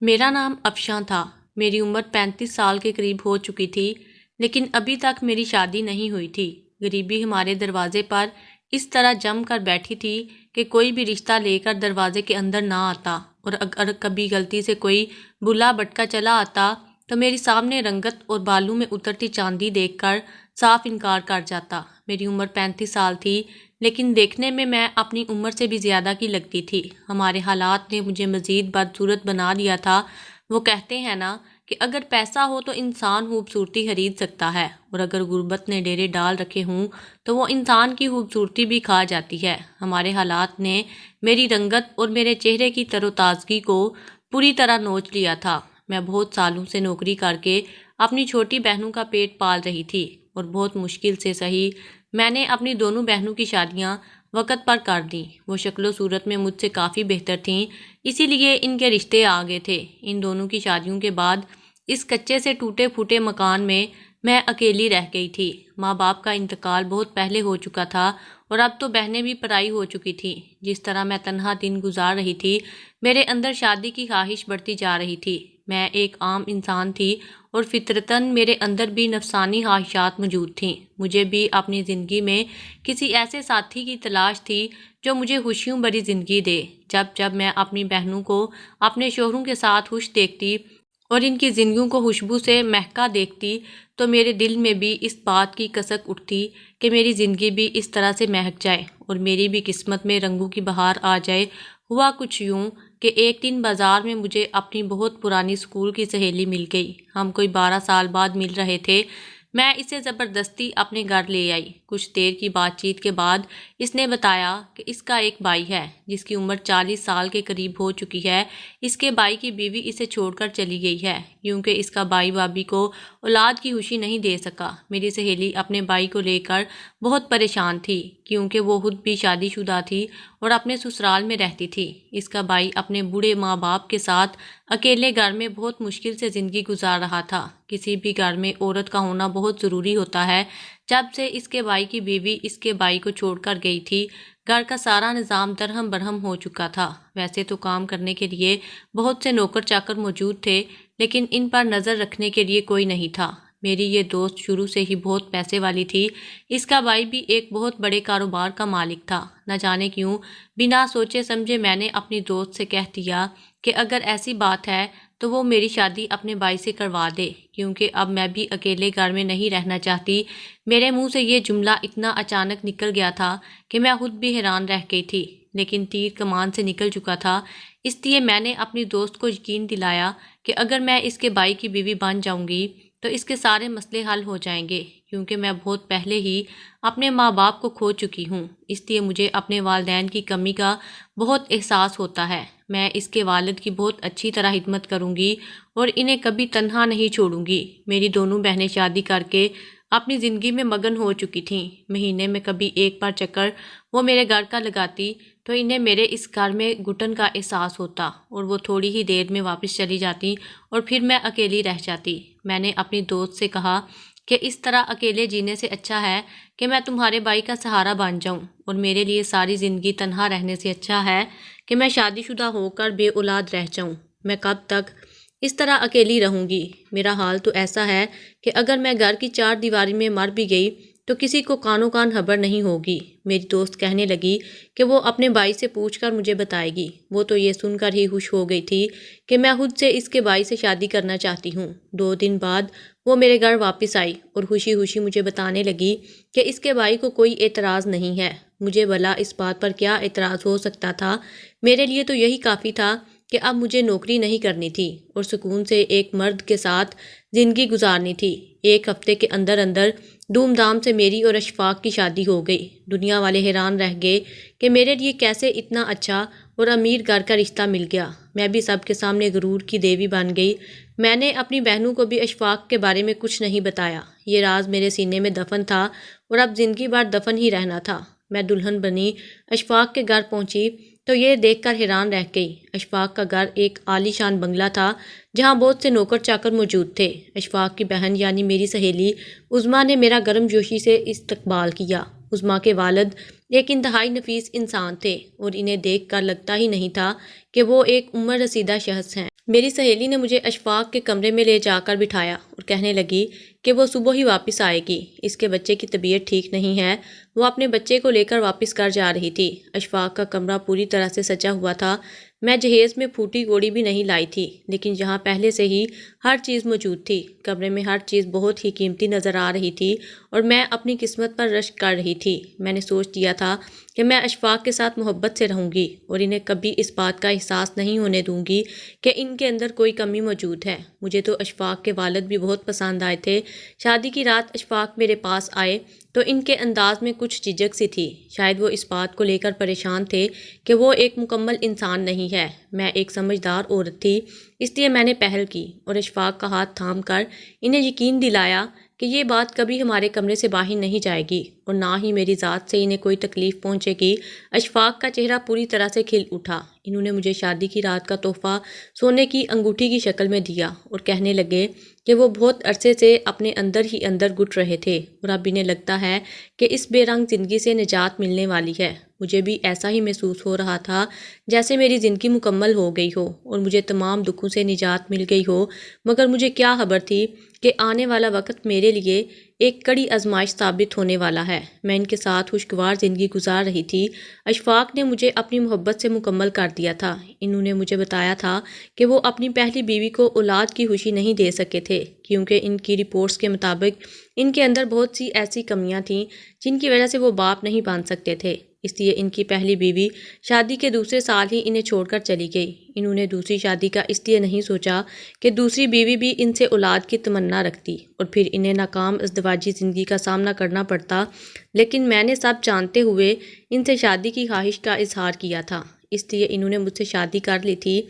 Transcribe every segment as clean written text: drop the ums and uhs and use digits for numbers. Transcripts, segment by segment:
میرا نام افشاں تھا۔ میری عمر 35 سال کے قریب ہو چکی تھی، لیکن ابھی تک میری شادی نہیں ہوئی تھی۔ غریبی ہمارے دروازے پر اس طرح جم کر بیٹھی تھی کہ کوئی بھی رشتہ لے کر دروازے کے اندر نہ آتا، اور اگر کبھی غلطی سے کوئی بلا بٹکا چلا آتا تو میری سامنے رنگت اور بالوں میں اترتی چاندی دیکھ کر صاف انکار کر جاتا۔ میری عمر 35 سال تھی، لیکن دیکھنے میں اپنی عمر سے بھی زیادہ کی لگتی تھی۔ ہمارے حالات نے مجھے مزید بدصورت بنا دیا تھا۔ وہ کہتے ہیں نا کہ اگر پیسہ ہو تو انسان خوبصورتی خرید سکتا ہے، اور اگر غربت نے ڈیرے ڈال رکھے ہوں تو وہ انسان کی خوبصورتی بھی کھا جاتی ہے۔ ہمارے حالات نے میری رنگت اور میرے چہرے کی تر و تازگی کو پوری طرح نوچ لیا تھا۔ میں بہت سالوں سے نوکری کر کے اپنی چھوٹی بہنوں کا پیٹ پال رہی تھی، اور بہت مشکل سے صحیح میں نے اپنی دونوں بہنوں کی شادیاں وقت پر کر دیں۔ وہ شکل و صورت میں مجھ سے کافی بہتر تھیں، اسی لیے ان کے رشتے آ گئے تھے۔ ان دونوں کی شادیوں کے بعد اس کچے سے ٹوٹے پھوٹے مکان میں اکیلی رہ گئی تھی۔ ماں باپ کا انتقال بہت پہلے ہو چکا تھا، اور اب تو بہنیں بھی پرائی ہو چکی تھیں۔ جس طرح میں تنہا دن گزار رہی تھی، میرے اندر شادی کی خواہش بڑھتی جا رہی تھی۔ میں ایک عام انسان تھی، اور فطرتاً میرے اندر بھی نفسانی خواہشات موجود تھیں۔ مجھے بھی اپنی زندگی میں کسی ایسے ساتھی کی تلاش تھی جو مجھے خوشیوں بھری زندگی دے۔ جب میں اپنی بہنوں کو اپنے شوہروں کے ساتھ خوش دیکھتی اور ان کی زندگیوں کو خوشبو سے مہکا دیکھتی تو میرے دل میں بھی اس بات کی کسک اٹھتی کہ میری زندگی بھی اس طرح سے مہک جائے، اور میری بھی قسمت میں رنگوں کی بہار آ جائے۔ ہوا کچھ یوں کہ ایک دن بازار میں مجھے اپنی بہت پرانی اسکول کی سہیلی مل گئی۔ ہم کوئی 12 سال بعد مل رہے تھے۔ میں اسے زبردستی اپنے گھر لے آئی۔ کچھ دیر کی بات چیت کے بعد اس نے بتایا کہ اس کا ایک بھائی ہے جس کی عمر 40 سال کے قریب ہو چکی ہے۔ اس کے بھائی کی بیوی اسے چھوڑ کر چلی گئی ہے، کیونکہ اس کا بھائی بھابھی کو اولاد کی خوشی نہیں دے سکا۔ میری سہیلی اپنے بھائی کو لے کر بہت پریشان تھی، کیونکہ وہ خود بھی شادی شدہ تھی اور اپنے سسرال میں رہتی تھی۔ اس کا بھائی اپنے بوڑھے ماں باپ کے ساتھ اکیلے گھر میں بہت مشکل سے زندگی گزار رہا تھا۔ کسی بھی گھر میں عورت کا ہونا بہت ضروری ہوتا ہے۔ جب سے اس کے بھائی کی بیوی اس کے بھائی کو چھوڑ کر گئی تھی، گھر کا سارا نظام درہم برہم ہو چکا تھا۔ ویسے تو کام کرنے کے لیے بہت سے نوکر چاکر موجود تھے، لیکن ان پر نظر رکھنے کے لیے کوئی نہیں تھا۔ میری یہ دوست شروع سے ہی بہت پیسے والی تھی۔ اس کا بھائی بھی ایک بہت بڑے کاروبار کا مالک تھا۔ نہ جانے کیوں بنا سوچے سمجھے میں نے اپنی دوست سے کہہ دیا کہ اگر ایسی بات ہے تو وہ میری شادی اپنے بھائی سے کروا دے، کیونکہ اب میں بھی اکیلے گھر میں نہیں رہنا چاہتی۔ میرے منہ سے یہ جملہ اتنا اچانک نکل گیا تھا کہ میں خود بھی حیران رہ گئی تھی، لیکن تیر کمان سے نکل چکا تھا۔ اس لیے میں نے اپنی دوست کو یقین دلایا کہ اگر میں اس کے بھائی کی بیوی بن جاؤں گی تو اس کے سارے مسئلے حل ہو جائیں گے، کیونکہ میں بہت پہلے ہی اپنے ماں باپ کو کھو چکی ہوں۔ اس لیے مجھے اپنے والدین کی کمی کا بہت احساس ہوتا ہے۔ میں اس کے والد کی بہت اچھی طرح خدمت کروں گی اور انہیں کبھی تنہا نہیں چھوڑوں گی۔ میری دونوں بہنیں شادی کر کے اپنی زندگی میں مگن ہو چکی تھیں۔ مہینے میں کبھی ایک بار چکر وہ میرے گھر کا لگاتی تو انہیں میرے اس گھر میں گھٹن کا احساس ہوتا، اور وہ تھوڑی ہی دیر میں واپس چلی جاتی اور پھر میں اکیلی رہ جاتی۔ میں نے اپنی دوست سے کہا کہ اس طرح اکیلے جینے سے اچھا ہے کہ میں تمہارے بھائی کا سہارا بن جاؤں، اور میرے لیے ساری زندگی تنہا رہنے سے اچھا ہے کہ میں شادی شدہ ہو کر بے اولاد رہ جاؤں۔ میں کب تک اس طرح اکیلی رہوں گی؟ میرا حال تو ایسا ہے کہ اگر میں گھر کی 4 دیواری میں مر بھی گئی تو کسی کو کانوں کان خبر نہیں ہوگی۔ میری دوست کہنے لگی کہ وہ اپنے بھائی سے پوچھ کر مجھے بتائے گی۔ وہ تو یہ سن کر ہی خوش ہو گئی تھی کہ میں خود سے اس کے بھائی سے شادی کرنا چاہتی ہوں۔ 2 دن بعد وہ میرے گھر واپس آئی اور خوشی خوشی مجھے بتانے لگی کہ اس کے بھائی کو کوئی اعتراض نہیں ہے۔ مجھے بھلا اس بات پر کیا اعتراض ہو سکتا تھا؟ میرے لیے تو یہی کافی تھا کہ اب مجھے نوکری نہیں کرنی تھی اور سکون سے ایک مرد کے ساتھ زندگی گزارنی تھی۔ 1 ہفتے کے اندر اندر دھوم دھام سے میری اور اشفاق کی شادی ہو گئی۔ دنیا والے حیران رہ گئے کہ میرے لیے کیسے اتنا اچھا اور امیر گھر کا رشتہ مل گیا۔ میں بھی سب کے سامنے غرور کی دیوی بن گئی۔ میں نے اپنی بہنوں کو بھی اشفاق کے بارے میں کچھ نہیں بتایا۔ یہ راز میرے سینے میں دفن تھا اور اب زندگی بھر دفن ہی رہنا تھا۔ میں دلہن بنی اشفاق کے گھر پہنچی تو یہ دیکھ کر حیران رہ گئی۔ اشفاق کا گھر ایک عالی شان بنگلہ تھا جہاں بہت سے نوکر چاکر موجود تھے۔ اشفاق کی بہن یعنی میری سہیلی عظمیٰ نے میرا گرم جوشی سے استقبال کیا۔ عظمیٰ کے والد ایک انتہائی نفیس انسان تھے اور انہیں دیکھ کر لگتا ہی نہیں تھا کہ وہ ایک عمر رسیدہ شخص ہیں۔ میری سہیلی نے مجھے اشفاق کے کمرے میں لے جا کر بٹھایا اور کہنے لگی کہ وہ صبح ہی واپس آئے گی، اس کے بچے کی طبیعت ٹھیک نہیں ہے، وہ اپنے بچے کو لے کر واپس کر جا رہی تھی۔ اشفاق کا کمرہ پوری طرح سے سجا ہوا تھا، میں جہیز میں پھوٹی گوڑی بھی نہیں لائی تھی، لیکن جہاں پہلے سے ہی ہر چیز موجود تھی، کمرے میں ہر چیز بہت ہی قیمتی نظر آ رہی تھی اور میں اپنی قسمت پر رشک کر رہی تھی۔ میں نے سوچ لیا تھا کہ میں اشفاق کے ساتھ محبت سے رہوں گی اور انہیں کبھی اس بات کا احساس نہیں ہونے دوں گی کہ ان کے اندر کوئی کمی موجود ہے۔ مجھے تو اشفاق کے والد بھی بہت پسند آئے تھے۔ شادی کی رات اشفاق میرے پاس آئے تو ان کے انداز میں کچھ جھجک سی تھی، شاید وہ اس بات کو لے کر پریشان تھے کہ وہ ایک مکمل انسان نہیں ہے۔ میں ایک سمجھدار عورت تھی، اس لیے میں نے پہل کی اور اشفاق کا ہاتھ تھام کر انہیں یقین دلایا کہ یہ بات کبھی ہمارے کمرے سے باہر نہیں جائے گی اور نہ ہی میری ذات سے انہیں کوئی تکلیف پہنچے گی۔ اشفاق کا چہرہ پوری طرح سے کھل اٹھا۔ انہوں نے مجھے شادی کی رات کا تحفہ سونے کی انگوٹھی کی شکل میں دیا اور کہنے لگے کہ وہ بہت عرصے سے اپنے اندر ہی اندر گھٹ رہے تھے اور اب انہیں لگتا ہے کہ اس بے رنگ زندگی سے نجات ملنے والی ہے۔ مجھے بھی ایسا ہی محسوس ہو رہا تھا جیسے میری زندگی مکمل ہو گئی ہو اور مجھے تمام دکھوں سے نجات مل گئی ہو، مگر مجھے کیا خبر تھی کہ آنے والا وقت میرے لیے ایک کڑی آزمائش ثابت ہونے والا ہے۔ میں ان کے ساتھ خوشگوار زندگی گزار رہی تھی۔ اشفاق نے مجھے اپنی محبت سے مکمل کر دیا تھا۔ انہوں نے مجھے بتایا تھا کہ وہ اپنی پہلی بیوی کو اولاد کی خوشی نہیں دے سکے تھے کیونکہ ان کی رپورٹس کے مطابق ان کے اندر بہت سی ایسی کمیاں تھیں جن کی وجہ سے وہ باپ نہیں بن سکتے تھے، اس لیے ان کی پہلی بیوی شادی کے دوسرے سال ہی انہیں چھوڑ کر چلی گئی۔ انہوں نے دوسری شادی کا اس لیے نہیں سوچا کہ دوسری بیوی بھی ان سے اولاد کی تمنا رکھتی اور پھر انہیں ناکام ازدواجی زندگی کا سامنا کرنا پڑتا، لیکن میں نے سب جانتے ہوئے ان سے شادی کی خواہش کا اظہار کیا تھا، اس لیے انہوں نے مجھ سے شادی کر لی تھی۔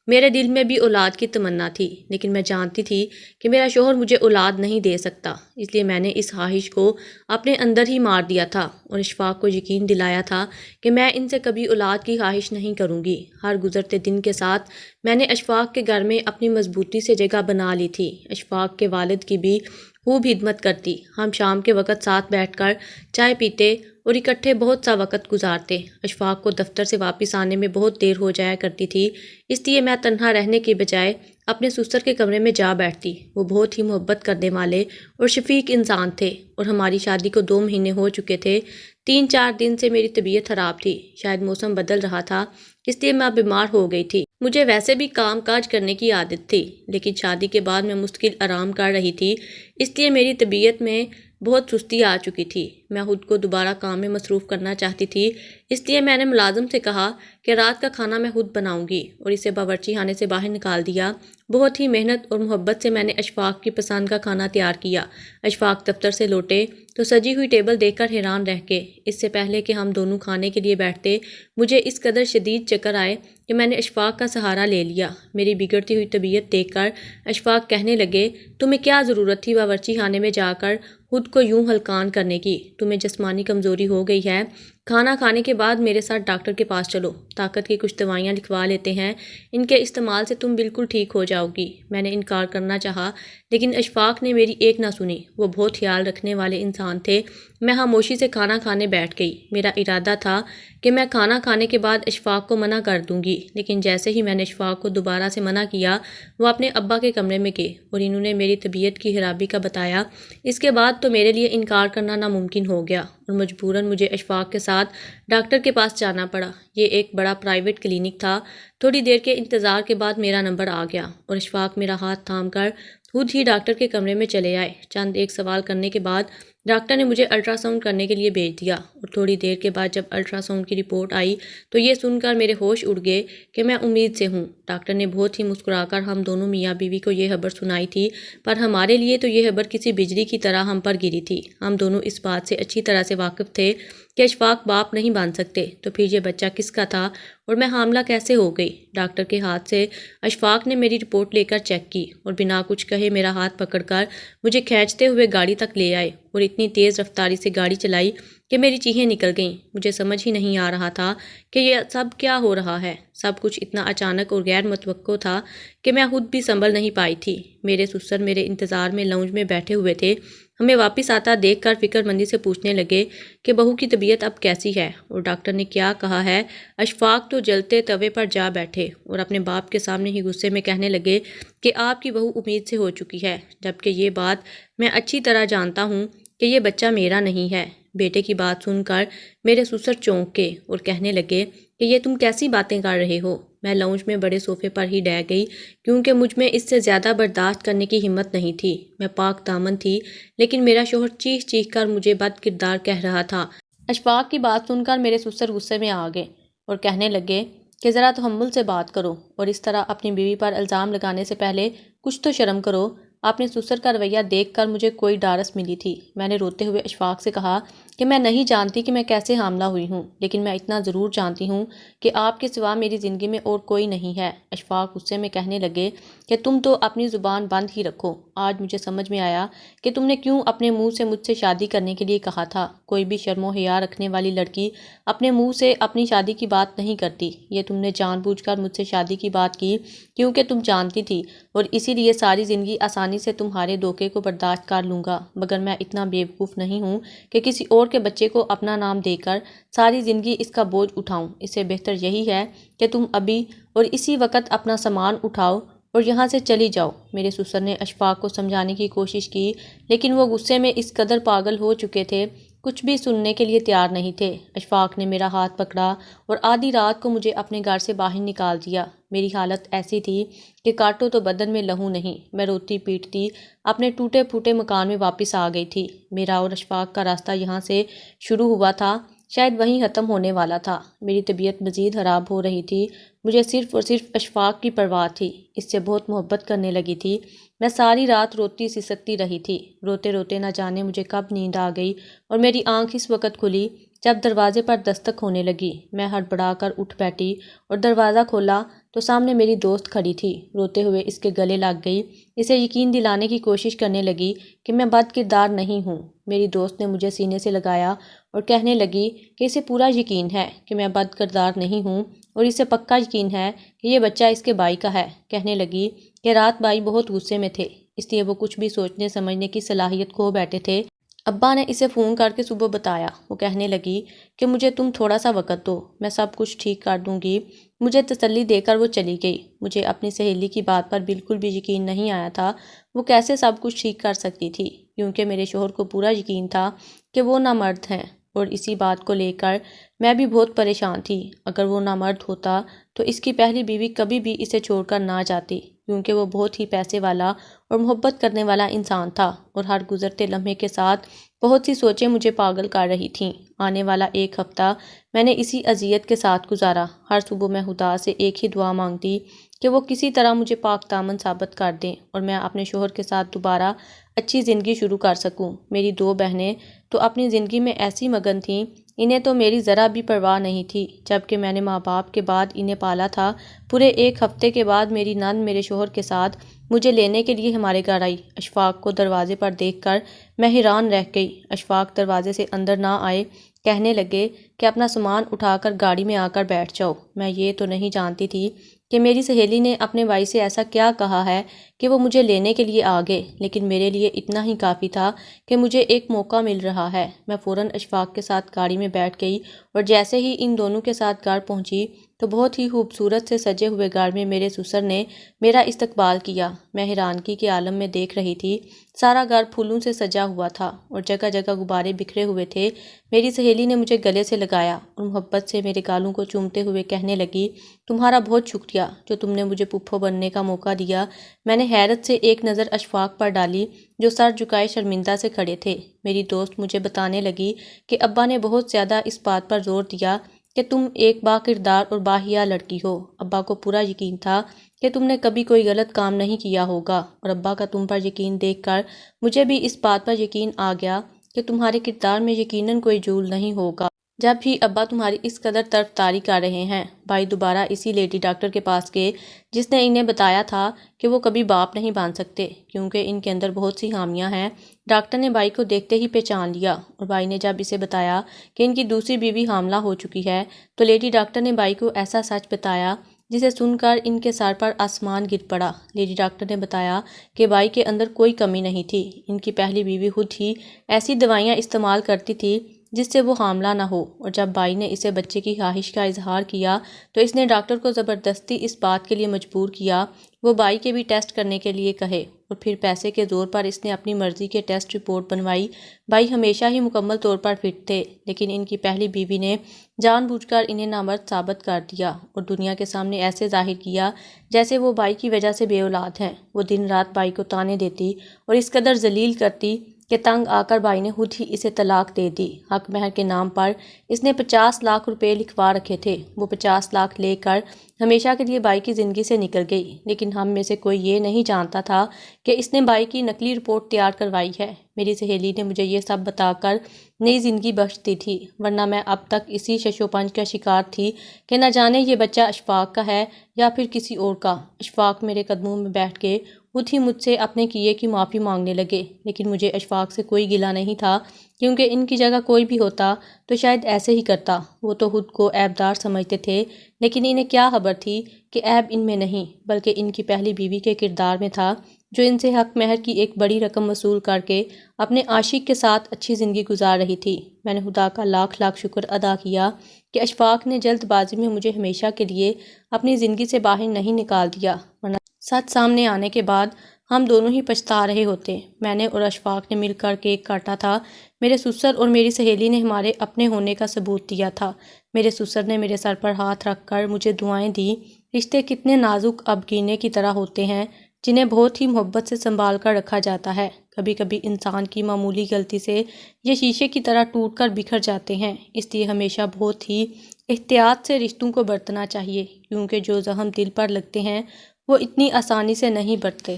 میرے دل میں بھی اولاد کی تمنا تھی، لیکن میں جانتی تھی کہ میرا شوہر مجھے اولاد نہیں دے سکتا، اس لیے میں نے اس خواہش کو اپنے اندر ہی مار دیا تھا اور اشفاق کو یقین دلایا تھا کہ میں ان سے کبھی اولاد کی خواہش نہیں کروں گی۔ ہر گزرتے دن کے ساتھ میں نے اشفاق کے گھر میں اپنی مضبوطی سے جگہ بنا لی تھی۔ اشفاق کے والد کی بھی خوب خدمت کرتی، ہم شام کے وقت ساتھ بیٹھ کر چائے پیتے اور اکٹھے بہت سا وقت گزارتے۔ اشفاق کو دفتر سے واپس آنے میں بہت دیر ہو جایا کرتی تھی، اس لیے میں تنہا رہنے کے بجائے اپنے سسر کے کمرے میں جا بیٹھتی۔ وہ بہت ہی محبت کرنے والے اور شفیق انسان تھے اور ہماری شادی کو 2 مہینے ہو چکے تھے۔ 3-4 دن سے میری طبیعت خراب تھی، شاید موسم بدل رہا تھا اس لیے میں بیمار ہو گئی تھی۔ مجھے ویسے بھی کام کاج کرنے کی عادت تھی، لیکن شادی کے بعد میں مستقل آرام کر رہی تھی، اس لیے میری طبیعت میں بہت سستی آ چکی تھی۔ میں خود کو دوبارہ کام میں مصروف کرنا چاہتی تھی، اس لیے میں نے ملازم سے کہا کہ رات کا کھانا میں خود بناؤں گی اور اسے باورچی خانے سے باہر نکال دیا۔ بہت ہی محنت اور محبت سے میں نے اشفاق کی پسند کا کھانا تیار کیا۔ اشفاق دفتر سے لوٹے تو سجی ہوئی ٹیبل دیکھ کر حیران رہ گئے۔ اس سے پہلے کہ ہم دونوں کھانے کے لیے بیٹھتے، مجھے اس قدر شدید چکر آئے کہ میں نے اشفاق کا سہارا لے لیا۔ میری بگڑتی ہوئی طبیعت دیکھ کر اشفاق کہنے لگے، تمہیں کیا ضرورت تھی باورچی خانے میں جا کر خود کو یوں ہلکان کرنے کی؟ تمہیں جسمانی کمزوری ہو گئی ہے، کھانا کھانے کے بعد میرے ساتھ ڈاکٹر کے پاس چلو، طاقت کی کچھ دوائیاں لکھوا لیتے ہیں، ان کے استعمال سے تم بالکل ٹھیک ہو جاؤ گی۔ میں نے انکار کرنا چاہا لیکن اشفاق نے میری ایک نہ سنی، وہ بہت خیال رکھنے والے انسان تھے۔ میں خاموشی سے کھانا کھانے بیٹھ گئی۔ میرا ارادہ تھا کہ میں کھانا کھانے کے بعد اشفاق کو منع کر دوں گی، لیکن جیسے ہی میں نے اشفاق کو دوبارہ سے منع کیا، وہ اپنے ابا کے کمرے میں گئے اور انہوں نے میری طبیعت کی خرابی کا بتایا۔ اس کے بعد تو میرے لیے انکار کرنا ناممکن ہو گیا اور مجبوراً مجھے اشفاق کے ساتھ ڈاکٹر کے پاس جانا پڑا۔ یہ ایک بڑا پرائیویٹ کلینک تھا۔ تھوڑی دیر کے انتظار کے بعد میرا نمبر آ گیا اور اشفاق میرا ہاتھ تھام کر خود ہی ڈاکٹر کے کمرے میں چلے آئے۔ چند ایک سوال کرنے کے بعد ڈاکٹر نے مجھے الٹرا ساؤنڈ کرنے کے لیے بھیج دیا اور تھوڑی دیر کے بعد جب الٹرا ساؤنڈ کی رپورٹ آئی تو یہ سن کر میرے ہوش اڑ گئے کہ میں امید سے ہوں۔ ڈاکٹر نے بہت ہی مسکرا کر ہم دونوں میاں بیوی کو یہ خبر سنائی تھی، پر ہمارے لیے تو یہ خبر کسی بجلی کی طرح ہم پر گری تھی۔ ہم دونوں اس بات سے اچھی طرح سے واقف تھے کہ اشفاق باپ نہیں بن سکتے، تو پھر یہ بچہ کس کا تھا اور میں حاملہ کیسے ہو گئی؟ ڈاکٹر کے ہاتھ سے اشفاق نے میری رپورٹ لے کر چیک کی اور بنا کچھ کہے میرا ہاتھ پکڑ کر مجھے کھینچتے ہوئے گاڑی تک لے آئے اور اتنی تیز رفتاری سے گاڑی چلائی کہ میری چیخیں نکل گئیں۔ مجھے سمجھ ہی نہیں آ رہا تھا کہ یہ سب کیا ہو رہا ہے۔ سب کچھ اتنا اچانک اور غیر متوقع تھا کہ میں خود بھی سنبھل نہیں پائی تھی۔ میرے سسر میرے انتظار میں لاؤنج میں بیٹھے ہوئے تھے۔ ہمیں واپس آتا دیکھ کر فکر مندی سے پوچھنے لگے کہ بہو کی طبیعت اب کیسی ہے اور ڈاکٹر نے کیا کہا ہے۔ اشفاق تو جلتے توے پر جا بیٹھے اور اپنے باپ کے سامنے ہی غصے میں کہنے لگے کہ آپ کی بہو امید سے ہو چکی ہے، جبکہ یہ بات میں اچھی طرح جانتا ہوں کہ یہ بچہ میرا نہیں ہے۔ بیٹے کی بات سن کر میرے سسر چونک کے اور کہنے لگے کہ یہ تم کیسی باتیں کر رہے ہو۔ میں لاؤنج میں بڑے صوفے پر ہی ڈہ گئی کیونکہ مجھ میں اس سے زیادہ برداشت کرنے کی ہمت نہیں تھی۔ میں پاک دامن تھی لیکن میرا شوہر چیخ چیخ کر مجھے بد کردار کہہ رہا تھا۔ اشفاق کی بات سن کر میرے سسر غصے میں آ گئے اور کہنے لگے کہ ذرا تحمل سے بات کرو اور اس طرح اپنی بیوی پر الزام لگانے سے پہلے کچھ تو شرم کرو۔ اپنے سسر کا رویہ دیکھ کر مجھے کوئی ڈارس ملی تھی۔ میں نے روتے ہوئے اشفاق سے کہا کہ میں نہیں جانتی کہ میں کیسے حاملہ ہوئی ہوں، لیکن میں اتنا ضرور جانتی ہوں کہ آپ کے سوا میری زندگی میں اور کوئی نہیں ہے۔ اشفاق غصے میں کہنے لگے کہ تم تو اپنی زبان بند ہی رکھو۔ آج مجھے سمجھ میں آیا کہ تم نے کیوں اپنے منہ سے مجھ سے شادی کرنے کے لیے کہا تھا۔ کوئی بھی شرم و حیا رکھنے والی لڑکی اپنے منہ سے اپنی شادی کی بات نہیں کرتی۔ یہ تم نے جان بوجھ کر مجھ سے شادی کی بات کی کیونکہ تم جانتی تھی اور اسی لیے ساری زندگی آسانی سے تمہارے دھوکے کو برداشت کر لوں گا، مگر میں اتنا بیوقوف نہیں ہوں کہ کسی اور کے بچے کو اپنا نام دے کر ساری زندگی اس کا بوجھ اٹھاؤں۔ اس سے بہتر یہی ہے کہ تم ابھی اور اسی وقت اپنا سامان اٹھاؤ اور یہاں سے چلی جاؤ۔ میرے سسر نے اشفاق کو سمجھانے کی کوشش کی لیکن وہ غصے میں اس قدر پاگل ہو چکے تھے، کچھ بھی سننے کے لیے تیار نہیں تھے۔ اشفاق نے میرا ہاتھ پکڑا اور آدھی رات کو مجھے اپنے گھر سے باہر نکال دیا۔ میری حالت ایسی تھی کہ کاٹو تو بدن میں لہو نہیں۔ میں روتی پیٹتی اپنے ٹوٹے پھوٹے مکان میں واپس آ گئی تھی۔ میرا اور اشفاق کا راستہ یہاں سے شروع ہوا تھا، شاید وہیں ختم ہونے والا تھا۔ میری طبیعت مزید خراب ہو رہی تھی۔ مجھے صرف اور صرف اشفاق کی پرواہ تھی، اس سے بہت محبت کرنے لگی تھی۔ میں ساری رات روتی سسکتی رہی تھی۔ روتے روتے نہ جانے مجھے کب نیند آ گئی اور میری آنکھ اس وقت کھلی جب دروازے پر دستک ہونے لگی۔ میں ہڑبڑا کر اٹھ بیٹھی اور دروازہ کھولا تو سامنے میری دوست کھڑی تھی۔ روتے ہوئے اس کے گلے لگ گئی، اسے یقین دلانے کی کوشش کرنے لگی کہ میں بد کردار نہیں ہوں۔ میری دوست نے مجھے سینے سے لگایا اور کہنے لگی کہ اسے پورا یقین ہے کہ میں بد کردار نہیں ہوں اور اسے پکا یقین ہے کہ یہ بچہ اس کے بھائی کا ہے۔ کہنے لگی کہ رات بھائی بہت غصے میں تھے، اس لیے وہ کچھ بھی سوچنے سمجھنے کی صلاحیت کھو بیٹھے تھے۔ ابا نے اسے فون کر کے صبح بتایا۔ وہ کہنے لگی کہ مجھے تم تھوڑا سا وقت دو، میں سب کچھ ٹھیک کر دوں گی۔ مجھے تسلی دے کر وہ چلی گئی۔ مجھے اپنی سہیلی کی بات پر بالکل بھی یقین نہیں آیا تھا، وہ کیسے سب کچھ ٹھیک کر سکتی تھی، کیونکہ میرے شوہر کو پورا یقین تھا کہ وہ نامرد ہیں اور اسی بات کو لے کر میں بھی بہت پریشان تھی۔ اگر وہ نامرد ہوتا تو اس کی پہلی بیوی کبھی بھی اسے چھوڑ کر نہ جاتی، کیونکہ وہ بہت ہی پیسے والا اور محبت کرنے والا انسان تھا اور ہر گزرتے لمحے کے ساتھ بہت سی سوچیں مجھے پاگل کر رہی تھیں۔ آنے والا ایک ہفتہ میں نے اسی اذیت کے ساتھ گزارا۔ ہر صبح میں خدا سے ایک ہی دعا مانگتی کہ وہ کسی طرح مجھے پاک دامن ثابت کر دیں اور میں اپنے شوہر کے ساتھ دوبارہ اچھی زندگی شروع کر سکوں۔ میری دو بہنیں تو اپنی زندگی میں ایسی مگن تھیں، انہیں تو میری ذرا بھی پرواہ نہیں تھی، جبکہ میں نے ماں باپ کے بعد انہیں پالا تھا۔ پورے ایک ہفتے کے بعد میری نند میرے شوہر کے ساتھ مجھے لینے کے لیے ہمارے گھر آئی۔ اشفاق کو دروازے پر دیکھ کر میں حیران رہ گئی۔ اشفاق دروازے سے اندر نہ آئے، کہنے لگے کہ اپنا سامان اٹھا کر گاڑی میں آ کر بیٹھ جاؤ۔ میں یہ تو نہیں جانتی تھی کہ میری سہیلی نے اپنے بھائی سے ایسا کیا کہا ہے کہ وہ مجھے لینے کے لیے آ گئے، لیکن میرے لیے اتنا ہی کافی تھا کہ مجھے ایک موقع مل رہا ہے۔ میں فوراً اشفاق کے ساتھ گاڑی میں بیٹھ گئی اور جیسے ہی ان دونوں کے ساتھ گھر پہنچی تو بہت ہی خوبصورت سے سجے ہوئے گھر میں میرے سسر نے میرا استقبال کیا۔ میں حیرانگی کے عالم میں دیکھ رہی تھی۔ سارا گھر پھولوں سے سجا ہوا تھا اور جگہ جگہ غبارے بکھرے ہوئے تھے۔ میری سہیلی نے مجھے گلے سے لگایا اور محبت سے میرے گالوں کو چومتے ہوئے کہنے لگی، تمہارا بہت شکریہ جو تم نے مجھے پھپھو بننے کا موقع دیا۔ میں نے حیرت سے ایک نظر اشفاق پر ڈالی جو سر جھکائے شرمندہ سے کھڑے تھے۔ میری دوست مجھے بتانے لگی کہ ابا نے بہت زیادہ اس بات پر زور دیا کہ تم ایک با کردار اور باحیا لڑکی ہو۔ ابا کو پورا یقین تھا کہ تم نے کبھی کوئی غلط کام نہیں کیا ہوگا، اور ابا کا تم پر یقین دیکھ کر مجھے بھی اس بات پر یقین آ گیا کہ تمہارے کردار میں یقیناً کوئی جھول نہیں ہوگا۔ جب بھی ابا تمہاری اس قدر طرفداری کر رہے ہیں۔ بھائی دوبارہ اسی لیڈی ڈاکٹر کے پاس گئے جس نے انہیں بتایا تھا کہ وہ کبھی باپ نہیں بن سکتے کیونکہ ان کے اندر بہت سی خامیاں ہیں۔ ڈاکٹر نے بھائی کو دیکھتے ہی پہچان لیا اور بھائی نے جب اسے بتایا کہ ان کی دوسری بیوی حاملہ ہو چکی ہے تو لیڈی ڈاکٹر نے بھائی کو ایسا سچ بتایا جسے سن کر ان کے سر پر آسمان گر پڑا۔ لیڈی ڈاکٹر نے بتایا کہ بھائی کے اندر کوئی کمی نہیں تھی، ان کی پہلی بیوی خود ہی ایسی دوائیاں استعمال کرتی تھی جس سے وہ حاملہ نہ ہو، اور جب بھائی نے اسے بچے کی خواہش کا اظہار کیا تو اس نے ڈاکٹر کو زبردستی اس بات کے لیے مجبور کیا وہ بھائی کے بھی ٹیسٹ کرنے کے لیے کہے، اور پھر پیسے کے زور پر اس نے اپنی مرضی کے ٹیسٹ رپورٹ بنوائی۔ بھائی ہمیشہ ہی مکمل طور پر فٹ تھے، لیکن ان کی پہلی بیوی نے جان بوجھ کر انہیں نامرد ثابت کر دیا اور دنیا کے سامنے ایسے ظاہر کیا جیسے وہ بھائی کی وجہ سے بے اولاد ہیں۔ وہ دن رات بھائی کو طعنے دیتی اور اس قدر ذلیل کرتی کہ تنگ آ کر بھائی نے خود ہی اسے طلاق دے دی۔ حق مہر کے نام پر اس نے 50 لاکھ روپے لکھوا رکھے تھے۔ وہ 50 لاکھ لے کر ہمیشہ کے لیے بھائی کی زندگی سے نکل گئی، لیکن ہم میں سے کوئی یہ نہیں جانتا تھا کہ اس نے بھائی کی نقلی رپورٹ تیار کروائی ہے۔ میری سہیلی نے مجھے یہ سب بتا کر نئی زندگی بخش دی تھی، ورنہ میں اب تک اسی ششوپنج کا شکار تھی کہ نہ جانے یہ بچہ اشفاق کا ہے یا پھر کسی اور کا۔ اشفاق میرے قدموں میں بیٹھ کے خود ہی مجھ سے اپنے کیے کی معافی مانگنے لگے، لیکن مجھے اشفاق سے کوئی گلہ نہیں تھا کیونکہ ان کی جگہ کوئی بھی ہوتا تو شاید ایسے ہی کرتا۔ وہ تو خود کو عیب دار سمجھتے تھے، لیکن انہیں کیا خبر تھی کہ عیب ان میں نہیں بلکہ ان کی پہلی بیوی کے کردار میں تھا، جو ان سے حق مہر کی ایک بڑی رقم وصول کر کے اپنے عاشق کے ساتھ اچھی زندگی گزار رہی تھی۔ میں نے خدا کا لاکھ لاکھ شکر ادا کیا کہ اشفاق نے جلد بازی میں مجھے ہمیشہ کے لیے اپنی زندگی سے باہر نہیں نکال دیا، ورنہ سچ سامنے آنے کے بعد ہم دونوں ہی پچھتا رہے ہوتے۔ میں نے اور اشفاق نے مل کر کیک کاٹا تھا۔ میرے سسر اور میری سہیلی نے ہمارے اپنے ہونے کا ثبوت دیا تھا۔ میرے سسر نے میرے سر پر ہاتھ رکھ کر مجھے دعائیں دیں۔ رشتے کتنے نازک اب گینے کی طرح ہوتے ہیں جنہیں بہت ہی محبت سے سنبھال کر رکھا جاتا ہے۔ کبھی کبھی انسان کی معمولی غلطی سے یہ شیشے کی طرح ٹوٹ کر بکھر جاتے ہیں، اس لیے ہمیشہ بہت ہی احتیاط سے رشتوں کو برتنا چاہیے، کیونکہ جو زخم دل پر لگتے ہیں وہ اتنی آسانی سے نہیں بھرتے۔